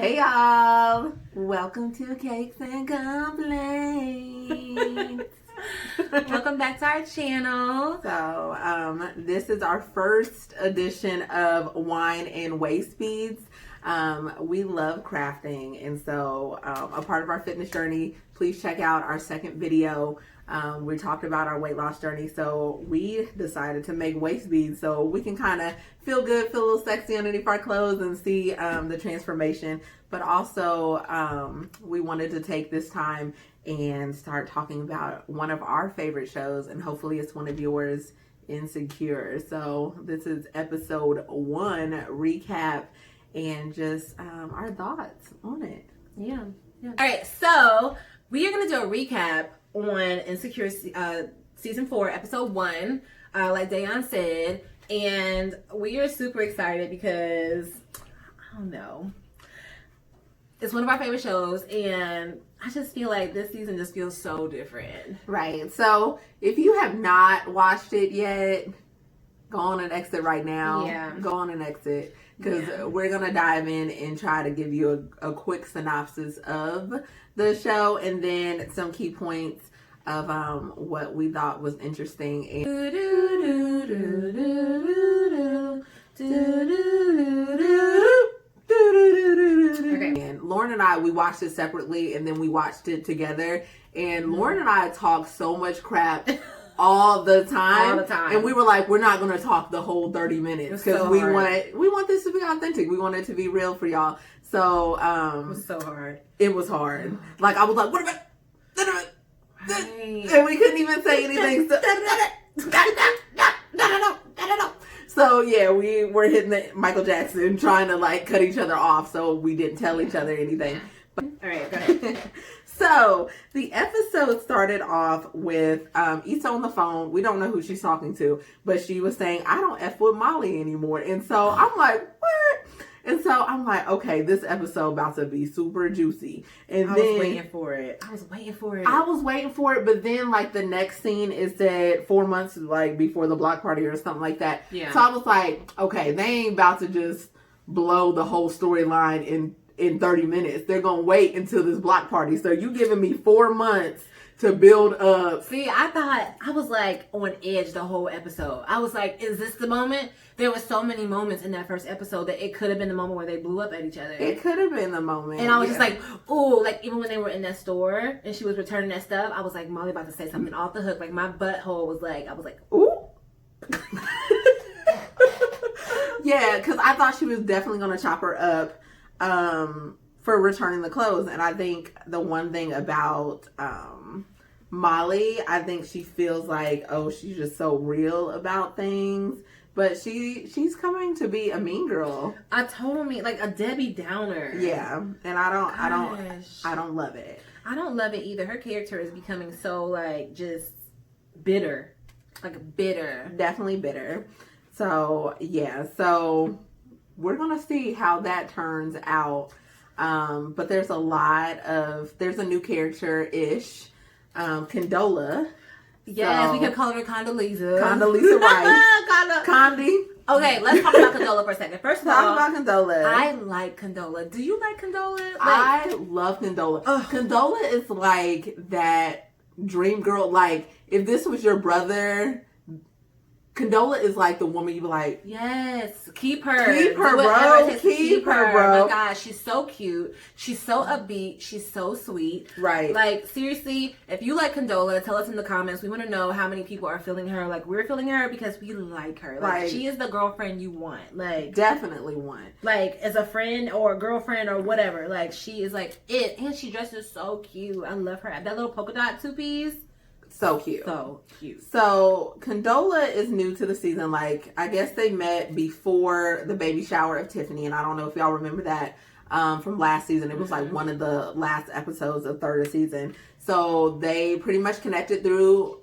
Hey y'all, welcome to Cakes and Complaints. Welcome back to our channel. So, this is our first edition of Wine and Waistbeads. We love crafting, and so a part of our fitness journey, please check out our second video. We talked about our weight loss journey, so we decided to make waist beads so we can kind of feel good, feel a little sexy underneath our clothes and see the transformation. But also, we wanted to take this time and start talking about one of our favorite shows, and hopefully it's one of yours, Insecure. So this is episode 1 recap and just our thoughts on it. Yeah. All right, so we are going to do a recap on Insecure season 4, episode 1, like Dayahn said, and we are super excited because, I don't know, it's one of our favorite shows, and I just feel like this season just feels so different. Right. So if you have not watched it yet, go on and exit right now. Yeah. Go on and exit because we're going to dive in and try to give you a quick synopsis of the show and then some key points of what we thought was interesting. And Lauren and I, we watched it separately and then we watched it together. And Lauren and I talked so much crap all the time. And we were like, we're not going to talk the whole 30 minutes because we want this to be authentic. We want it to be real for y'all. So it was so hard. It was hard. Like I was like, what about? Right. And we couldn't even say anything. So yeah, we were hitting the Michael Jackson, trying to like cut each other off, so we didn't tell each other anything. But, all right, go ahead. So the episode started off with Issa on the phone. We don't know who she's talking to, but she was saying, "I don't F with Molly anymore." And so I'm like, what? And so I'm like, okay, this episode about to be super juicy. And I then was waiting for it. I was waiting for it. But then like the next scene is said 4 months like before the block party or something like that. Yeah. So I was like, okay, they ain't about to just blow the whole storyline in 30 minutes. They're gonna wait until this block party. So you giving me 4 months to build up. See, I was like on edge the whole episode. I was like, is this the moment? There were so many moments in that first episode that it could have been the moment where they blew up at each other. It could have been the moment. And I was just like, ooh, like even when they were in that store and she was returning that stuff, I was like, Molly about to say something off the hook. Like my butthole was like, I was like, ooh. Yeah, because I thought she was definitely going to chop her up for returning the clothes. And I think the one thing about Molly, I think she feels like, oh, she's just so real about things. But she's coming to be a mean girl. I told me like a Debbie Downer. Yeah, and I don't love it. I don't love it either. Her character is becoming so like just bitter, like bitter. Definitely bitter. So yeah, so we're gonna see how that turns out. But there's a new character ish, Condola. Yes, so, we can call her Condoleezza. Condoleezza Rice. Condi. Okay, let's talk about Condola for a second. First of all, talk about Condola. I like Condola. Do you like Condola? Like, I love Condola. Condola is like that dream girl. Like if this was your brother, Condola is like the woman you be like, yes, keep her, bro, keep her, bro. Oh my gosh, she's so cute. She's so upbeat. She's so sweet. Right. Like seriously, if you like Condola, tell us in the comments. We want to know how many people are feeling her. Like we're feeling her because we like her. Like she is the girlfriend you want. Like definitely want. Like as a friend or a girlfriend or whatever. Like she is like it, and she dresses so cute. I love her. That little polka dot two-piece. So cute. So cute. So Condola is new to the season. Like I guess they met before the baby shower of Tiffany, and I don't know if y'all remember that from last season. It was like one of the last episodes of third season. So they pretty much connected through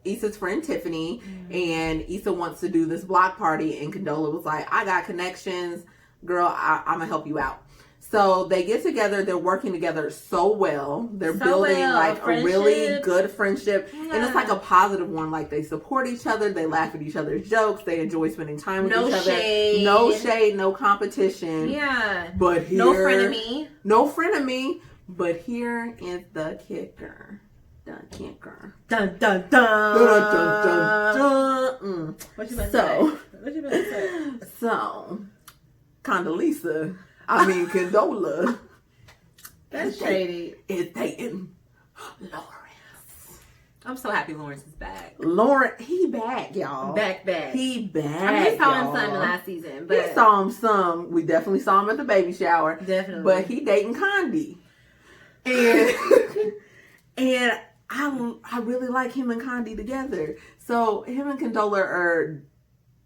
Issa's friend Tiffany, and Issa wants to do this block party, and Condola was like, I got connections, girl, I'm gonna help you out. So they get together, they're working together so well. They're So building well, like a really good friendship. Yeah. And it's like a positive one. Like they support each other, they laugh at each other's jokes, they enjoy spending time with each other. Shade. No shade, no competition. Yeah. But here, no frenemy. No frenemy. But here is the kicker. The kicker. Dun dun dun. Dun dun dun dun. What you about to say? What you about to say? So, Condola, That's shady. is dating Lawrence. I'm so happy Lawrence is back. Lawrence, he back, y'all. Back. He back. I mean, we saw him y'all. some last season, but We saw him some. We definitely saw him at the baby shower. Definitely. But he dating Condi. And I really like him and Condi together. So him and Condola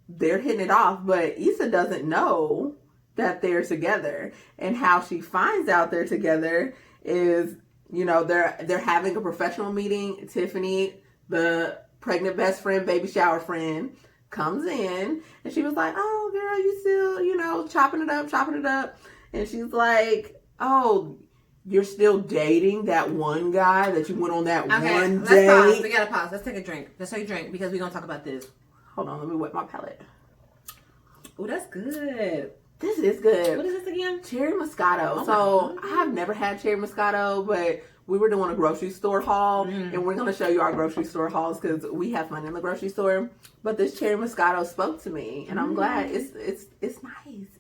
they're hitting it off, but Issa doesn't know that they're together. And how she finds out they're together is, they're having a professional meeting. Tiffany, the pregnant best friend, baby shower friend, comes in and she was like, "Oh girl, you still, chopping it up. And she's like, "Oh, you're still dating that one guy that you went on that one let's date?" pause. We gotta pause. Let's take a drink. Because we're gonna talk about this. Hold on, let me wet my palate. Oh, that's good. This is good. What is this again? Cherry Moscato. Oh, So I have never had cherry Moscato, but we were doing a grocery store haul, and we're gonna show you our grocery store hauls because we have fun in the grocery store. But this cherry Moscato spoke to me, and I'm glad. It's nice.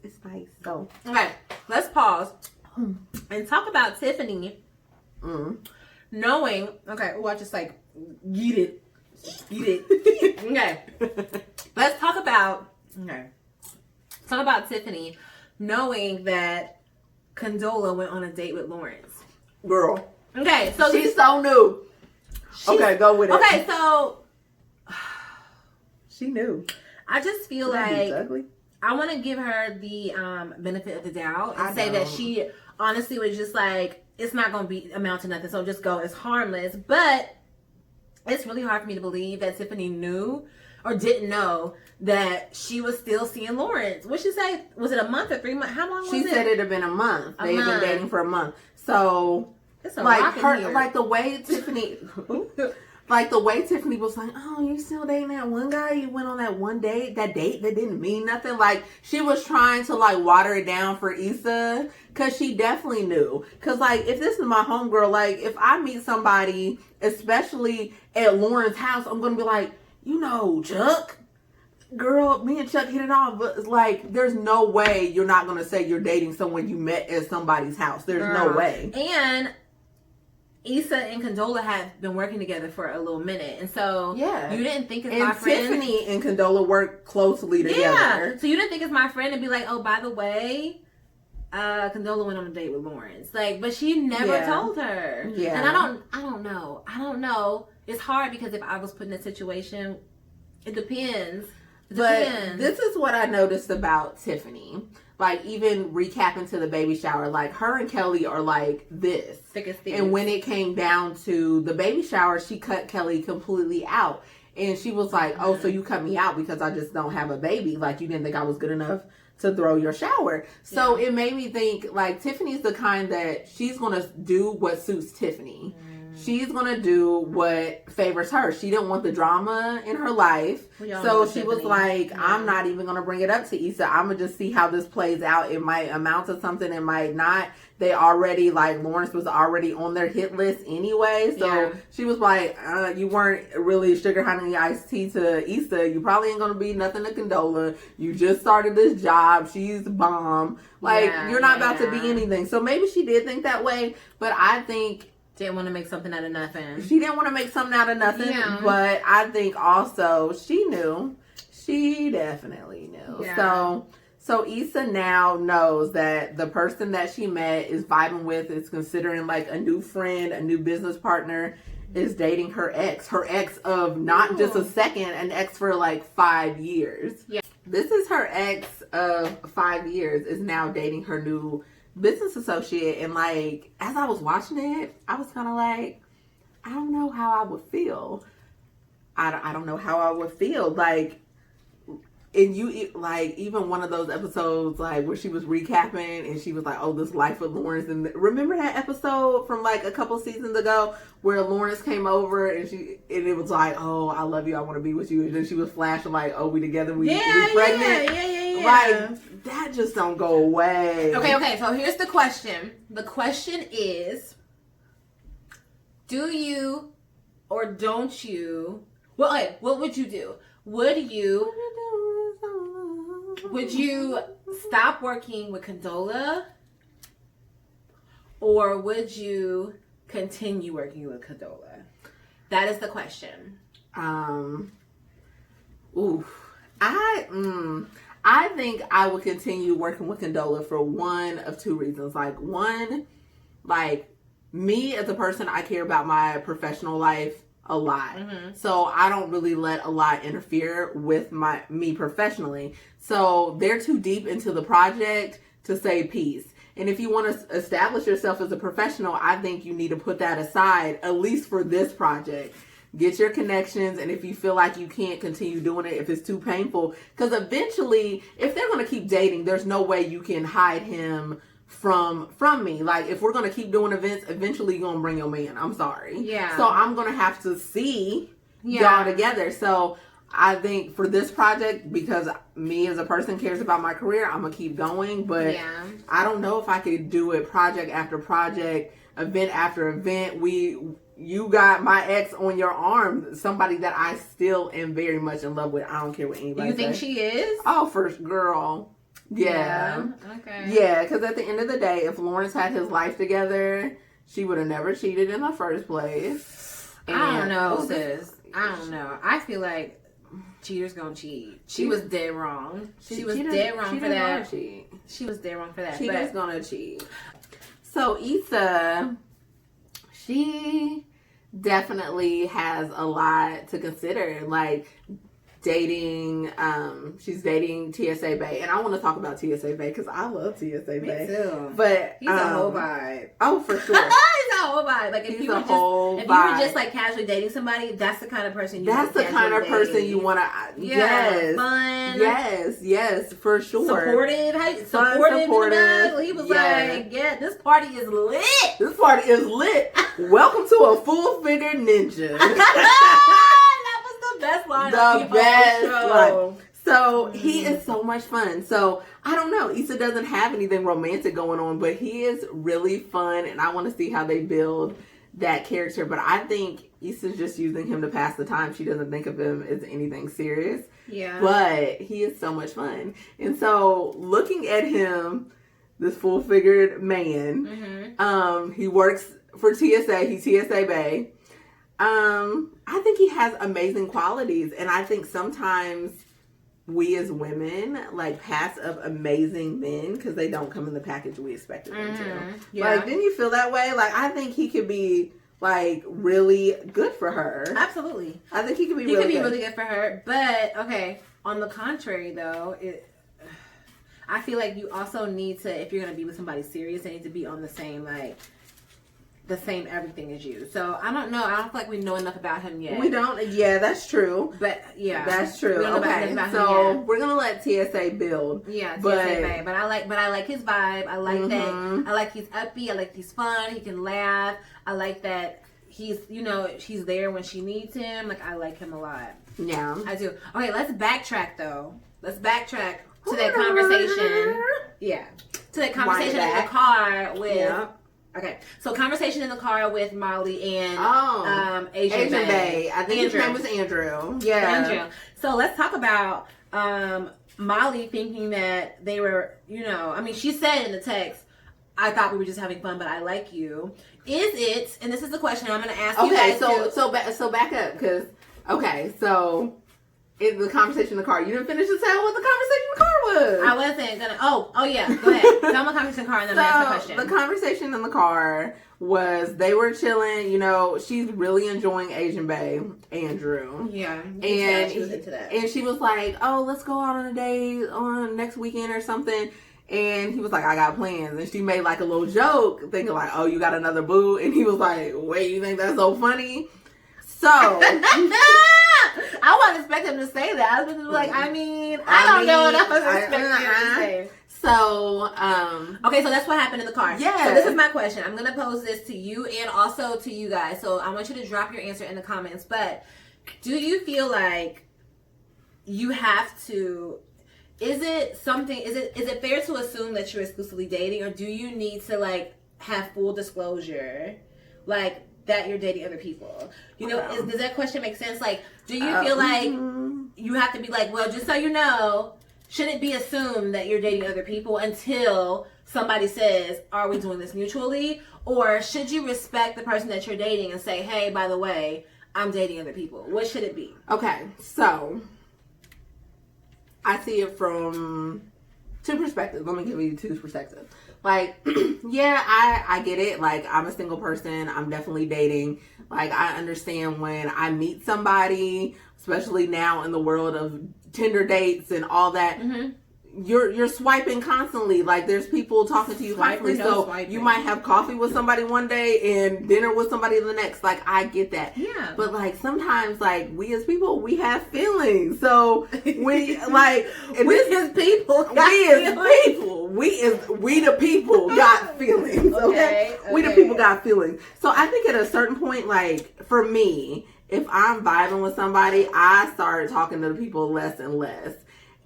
It's nice. So Okay, let's pause and talk about Tiffany knowing. Okay, I just like eat it. Okay, let's talk about. Okay, talk about Tiffany knowing that Condola went on a date with Lawrence. girl, Okay, so she's so new. Okay, go with it. Okay, so she knew. I just feel That dude's like ugly. I want to give her the benefit of the doubt and I say that don't. she honestly was just like, it's not going to amount to nothing, so just go, it's harmless. But it's really hard for me to believe that Tiffany knew or didn't know that she was still seeing Lawrence. What'd she say? Was it a month or 3 months? How long was it? She said it had been a month. They had month. been dating for a month. So It's a like rock in her, here. like the way Tiffany, like the way Tiffany was like, "Oh, you still dating that one guy? You went on that one date, that didn't mean nothing." Like she was trying to like water it down for Issa, cause she definitely knew. Cause like if this is my homegirl, like if I meet somebody, especially at Lauren's house, I'm gonna be like, Chuck. Girl, me and Chuck hit it off, but it's like there's no way you're not gonna say you're dating someone you met at somebody's house. There's no way. And Issa and Condola have been working together for a little minute, and so Yeah. you didn't think it's And my friend. Tiffany and Condola work closely together. Yeah, so you didn't think it's my friend and be like, "Oh, by the way, Condola went on a date with Lawrence." Like, but she never Yeah. told her. Yeah. And I don't know. It's hard because if I was put in a situation, it depends. But this is what I noticed about Tiffany. Like, even recapping to the baby shower, like, her and Kelly are like this. Thick as thieves. And when it came down to the baby shower, she cut Kelly completely out. And she was like, "Oh, so you cut me out because I just don't have a baby? Like, you didn't think I was good enough to throw your shower?" So it made me think, like, Tiffany's the kind that she's going to do what suits Tiffany. She's going to do what favors her. She didn't want the drama in her life. So she was like, "I'm not even going to bring it up to Issa. I'm going to just see how this plays out. It might amount to something. It might not." They already, like, Lawrence was already on their hit list anyway. So she was like, "You weren't really sugar honey iced tea to Issa. You probably ain't going to be nothing to Condola. You just started this job. She's bomb. Like, you're not about to be anything." So maybe she did think that way. But I think didn't want to make something out of nothing. she didn't want to make something out of nothing. Yeah. But I think also she knew. She definitely knew. Yeah. So Issa now knows that the person that she met is vibing with, is considering like a new friend, a new business partner, is dating her ex. Her ex of not just a second, an ex for like 5 years. Yeah. This is her ex of 5 years is now dating her new business associate. And like, as I was watching it, I was kind of like, I don't know how I would feel. I don't know how I would feel. Like, and you like even one of those episodes like where she was recapping and she was like, "Oh, this life with Lawrence." And remember that episode from like a couple seasons ago where Lawrence came over and it was like, "Oh, I love you, I want to be with you," and then she was flashing like, "Oh, we together, we pregnant." Yeah. Like that just don't go away. Okay. So here's the question. The question is, do you or don't you? Well, okay, what would you do? Would you stop working with Condola, or would you continue working with Condola? That is the question. I think I would continue working with Condola for one of two reasons. Like one, like me as a person, I care about my professional life a lot. Mm-hmm. So I don't really let a lot interfere with me professionally. So they're too deep into the project to say peace. And if you want to establish yourself as a professional, I think you need to put that aside, at least for this project. Get your connections, and if you feel like you can't continue doing it, if it's too painful, because eventually, if they're going to keep dating, there's no way you can hide him from me. Like, if we're going to keep doing events, eventually you're going to bring your man. I'm sorry. Yeah. So I'm going to have to see y'all together. So I think for this project, because me as a person cares about my career, I'm going to keep going. But I don't know if I could do it project after project, event after event. You got my ex on your arm, somebody that I still am very much in love with. I don't care what anybody You think she is? Oh, first girl. Yeah. Okay. Yeah, because at the end of the day, if Lawrence had his life together, she would have never cheated in the first place. And I don't know, sis. I don't know. I feel like cheaters gonna cheat. She was dead wrong. She was dead wrong for that. She was dead wrong for that. Cheaters gonna cheat. So Issa, she definitely has a lot to consider. Like dating, she's dating TSA Bay, and I want to talk about TSA Bay because I love TSA Bay. Me too. But he's a whole vibe. Oh, for sure. He's a whole vibe. Like if you were just like casually dating somebody, that's the kind of person you. That's the kind of person you want to. Yes, fun. Yes, for sure. Supportive. Supportive. He was like, "Yeah, this party is lit. This party is lit. Welcome to a full-figured ninja." Best line. The best line. So he is so much fun. So I don't know. Issa doesn't have anything romantic going on, but he is really fun, and I want to see how they build that character. But I think Issa's just using him to pass the time. She doesn't think of him as anything serious. Yeah. But he is so much fun. And so looking at him, this full-figured man, he works for TSA. He's TSA Bay. I think he has amazing qualities, and I think sometimes we as women like pass up amazing men because they don't come in the package we expected them to. Yeah. Like, didn't you feel that way? Like, I think he could be like really good for her. Absolutely, I think he could be really good for her. But okay, on the contrary, though, I feel like you also need to, if you're gonna be with somebody serious, they need to be on the same everything as you. So I don't know. I don't feel like we know enough about him yet. We don't. Yeah, that's true. But yeah, that's true. Okay, so we're gonna let TSA build. Yeah, TSA. But I like his vibe. I like that. I like he's upbeat. I like he's fun. He can laugh. I like that he's she's there when she needs him. Like I like him a lot. Yeah, I do. Okay, let's backtrack though. Let's backtrack to that conversation. Yeah, to that conversation in the car with. Yeah. Okay, so conversation in the car with Molly and Asian Bay. I think his name was Andrew. Yeah, Andrew. So let's talk about Molly thinking that they were, she said in the text, "I thought we were just having fun, but I like you." Is it? And this is the question I'm going to ask you guys. Okay, so back up because in the conversation in the car, you didn't finish to tell what the conversation in the car was. I wasn't gonna. Oh yeah. Go ahead. Tell me the conversation in the car, and then ask the question. The conversation in the car was they were chilling. She's really enjoying Asian Bay, Andrew. Yeah, and she was into that. And she was like, "Oh, let's go out on a date on next weekend or something." And he was like, "I got plans." And she made like a little joke, thinking like, "Oh, you got another boo?" And he was like, "Wait, you think that's so funny?" So I wasn't expecting him to say that. I was like, I don't know what I was expecting him to say. So, okay, so that's what happened in the car. Yeah. So this is my question. I'm gonna pose this to you and also to you guys. So I want you to drop your answer in the comments. But do you feel like you have to? Is it fair to assume that you're exclusively dating, or do you need to like have full disclosure, like that you're dating other people? You know, does that question make sense? Like, do you feel like you have to be like, well, just so you know, should it be assumed that you're dating other people until somebody says, are we doing this mutually? Or should you respect the person that you're dating and say, hey, by the way, I'm dating other people? What should it be? Okay, so I see it from two perspectives. Let me give you two perspectives. Like, yeah, I get it. Like, I'm a single person. I'm definitely dating. Like, I understand when I meet somebody, especially now in the world of Tinder dates and all that. Mm-hmm. You're swiping constantly. Like, there's people talking to you constantly. So you might have coffee with somebody one day and dinner with somebody the next. Like, I get that. Yeah. But like sometimes, like, we as people, we have feelings. So we like we as people got feelings. Okay? We the people got feelings. So I think at a certain point, like for me, if I'm vibing with somebody, I started talking to the people less and less.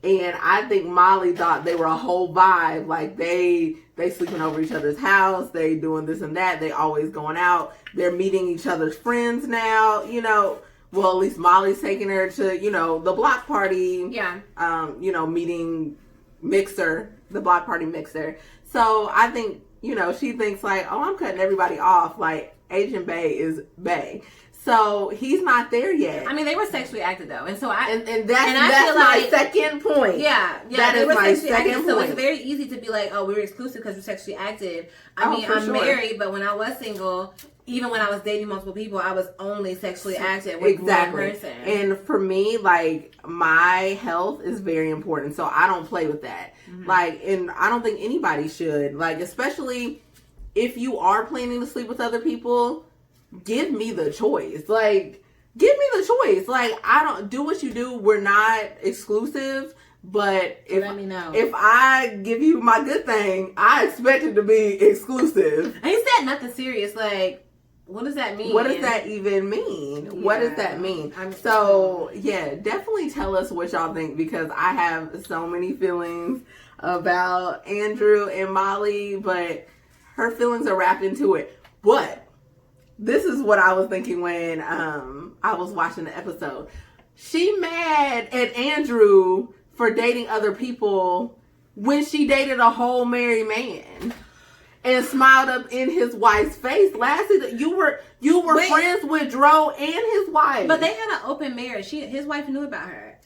And I think Molly thought they were a whole vibe. Like, they sleeping over each other's house. They doing this and that. They always going out. They're meeting each other's friends now. You know, well, at least Molly's taking her to, you know, the block party. Yeah. You know, meeting Mixer, the block party Mixer. So I think, you know, she thinks like, oh, I'm cutting everybody off. Like, Agent Bay is Bay. So he's not there yet. I mean, they were sexually active though, and so that's my second point. Yeah, that is my second point. So it's very easy to be like, oh, we were exclusive because we're sexually active. I'm married, but when I was single, even when I was dating multiple people, I was only sexually active with one person. And for me, like, my health is very important, so I don't play with that. Mm-hmm. Like, and I don't think anybody should. Like, especially if you are planning to sleep with other people. Give me the choice. Like, give me the choice. Like, I don't do what you do. We're not exclusive, but let me know. If I give you my good thing, I expect it to be exclusive. And he said nothing serious. Like, what does that mean? What does that even mean? Yeah. What does that mean? So, yeah, definitely tell us what y'all think, because I have so many feelings about Andrew and Molly, but her feelings are wrapped into it. But this is what I was thinking when I was watching the episode. She mad at Andrew for dating other people when she dated a whole married man and smiled up in his wife's face. Last season, you were friends with Dro and his wife. But they had an open marriage. His wife knew about her.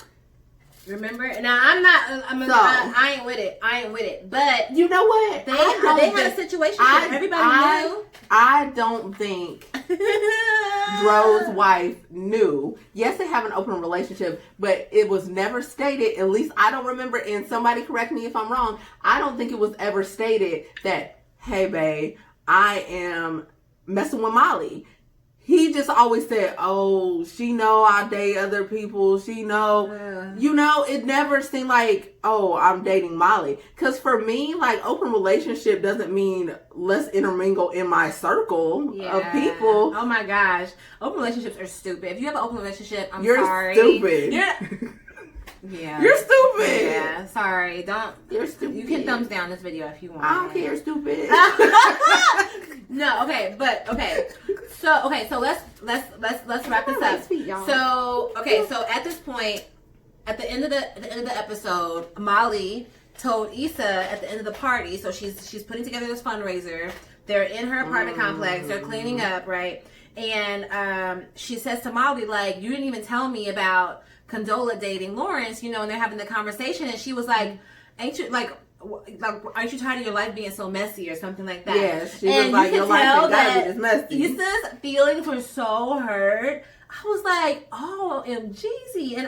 Remember? Now I ain't with it. But you know what? They had a situation where everybody knew. I don't think Dro's wife knew. Yes, they have an open relationship, but it was never stated. At least I don't remember. And somebody correct me if I'm wrong. I don't think it was ever stated that, hey, babe, I am messing with Molly. He just always said, oh, she know I date other people. She know, you know, it never seemed like, oh, I'm dating Molly. Because for me, like, open relationship doesn't mean let's intermingle in my circle of people. Oh my gosh. Open relationships are stupid. If you have an open relationship, You're sorry. Stupid. Yeah. You're stupid. Yeah, sorry. You're stupid. You can thumbs down this video if you want. I don't care, stupid. No, okay, but so let's wrap this up. So at this point, at the end of the episode, Molly told Issa at the end of the party, so she's putting together this fundraiser. They're in her apartment complex, they're cleaning up, right? And she says to Molly, like, you didn't even tell me about Condola dating Lawrence, you know, and they're having the conversation, and she was like, aren't you tired of your life being so messy or something like that? Yeah, she was like, your life ain't gotta be this messy. Issa's feelings were so hurt. I was like, oh, MGZ.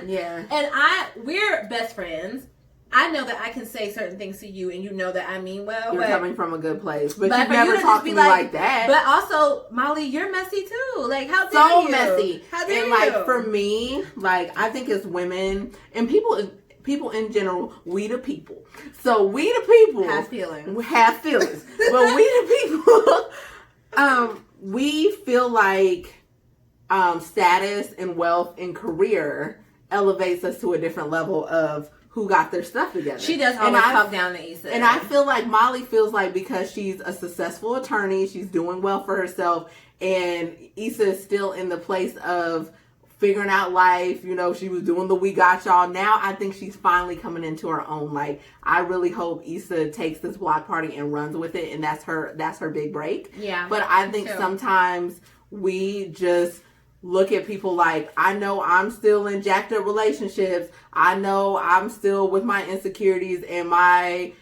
And we're best friends. I know that I can say certain things to you, and you know that I mean well. You're coming from a good place, but you for never you to talk just to be me like that. But also, Molly, you're messy too. Like, how dare So you? messy. How dare and you? like for me, like I think as women and people in general, we the people. So we the people have feelings. Have feelings. But we the people, we feel like status and wealth and career elevates us to a different level of who got their stuff together. She does always talk down to Issa. And I feel like Molly feels like because she's a successful attorney, she's doing well for herself, and Issa is still in the place of figuring out life. You know, she was doing the We Got Y'all. Now I think she's finally coming into her own. Like, I really hope Issa takes this block party and runs with it, and that's her big break. Yeah. But I think sometimes we just look at people like, I know I'm still in jacked up relationships. I know I'm still with my insecurities and my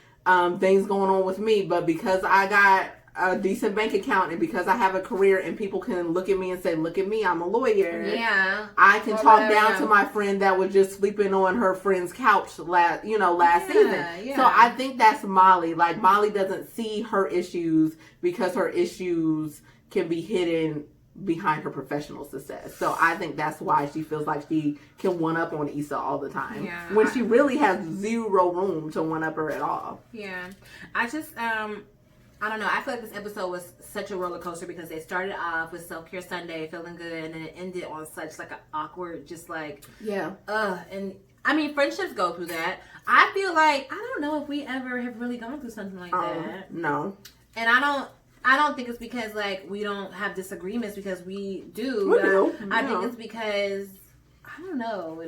things going on with me. But because I got a decent bank account and because I have a career and people can look at me and say, look at me, I'm a lawyer. Yeah. I can talk down to my friend that was just sleeping on her friend's couch last season. Yeah. So I think that's Molly. Like, Molly doesn't see her issues because her issues can be hidden behind her professional success. So I think that's why she feels like she can one up on Issa all the time. Yeah. When she really has zero room to one up her at all. Yeah. I just I don't know. I feel like this episode was such a roller coaster because they started off with Self-Care Sunday, feeling good, and then it ended on such like an awkward, just like and I mean, friendships go through that. I feel like I don't know if we ever have really gone through something like that. No. And I don't think it's because like we don't have disagreements, because we do. I think it's because I don't know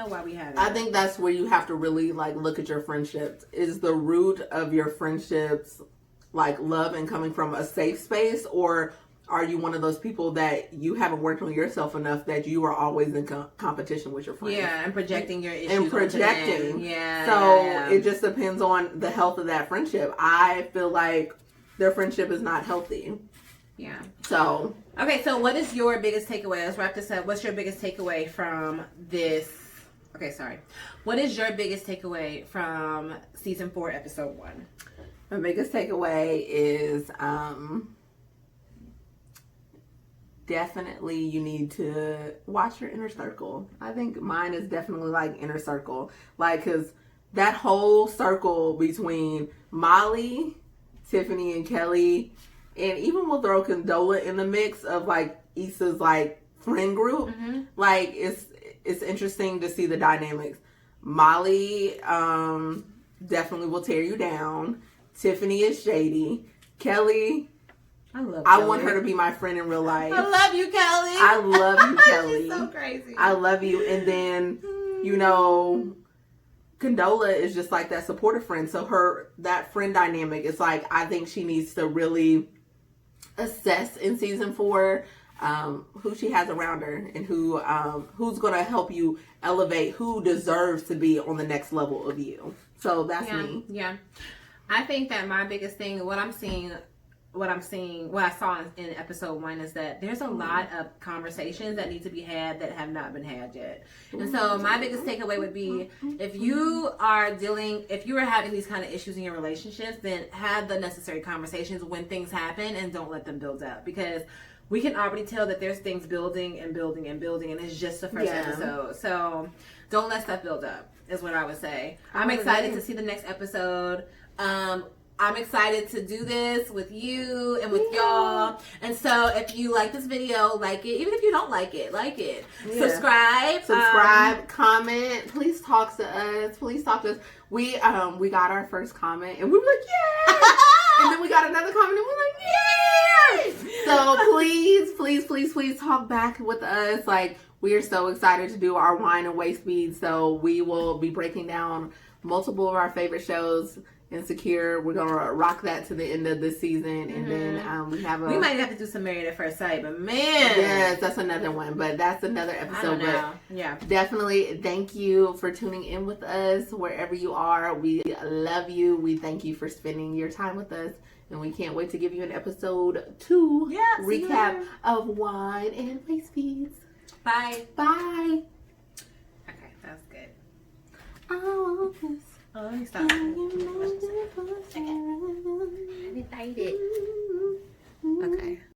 why we have it. I think that's where you have to really like look at your friendships. Is the root of your friendships like love and coming from a safe space, or are you one of those people that you haven't worked on yourself enough that you are always in competition with your friends? Yeah, and projecting your issues. And projecting. Yeah. So it just depends on the health of that friendship. I feel like their friendship is not healthy. Yeah. So. Okay, so what is your biggest takeaway? Let's wrap this up. What's your biggest takeaway from this? Okay, sorry. What is your biggest takeaway from season 4, episode 1? My biggest takeaway is definitely you need to watch your inner circle. I think mine is definitely like inner circle. Like, because that whole circle between Molly, Tiffany, and Kelly, and even we'll throw Condola in the mix of like Issa's like friend group. Mm-hmm. Like, it's interesting to see the dynamics. Molly definitely will tear you down. Tiffany is shady. Kelly, I want her to be my friend in real life. I love you, Kelly. I love you, Kelly. She's so crazy. I love you. And then, you know, Condola is just like that supportive friend. So that friend dynamic is like, I think she needs to really assess in season 4 who she has around her and who's going to help you elevate, who deserves to be on the next level of you. So that's me. Yeah. I think that my biggest thing, what I saw in episode 1 is that there's a lot of conversations that need to be had that have not been had yet. And so my biggest takeaway would be, if you are having these kind of issues in your relationships, then have the necessary conversations when things happen and don't let them build up, because we can already tell that there's things building and building and building, and it's just the first episode. So don't let stuff build up, is what I would say. I'm excited to see the next episode. I'm excited to do this with you and with y'all. And so if you like this video, like it. Even if you don't like it, like it. Yeah. Subscribe, comment. Please talk to us. We got our first comment and we were like, yay! And then we got another comment and we were like, yay! So please talk back with us. Like, we are so excited to do our Wine and Waistbeads. So we will be breaking down multiple of our favorite shows. Insecure, we're gonna rock that to the end of this season, and then we might have to do some Married at First Sight, but man, yes, that's another one, but that's another episode. But yeah, definitely thank you for tuning in with us wherever you are. We love you. We thank you for spending your time with us, and we can't wait to give you an episode 2 recap of Wine and Waistbeads. Bye. Okay, that's good. I want this. let me stop.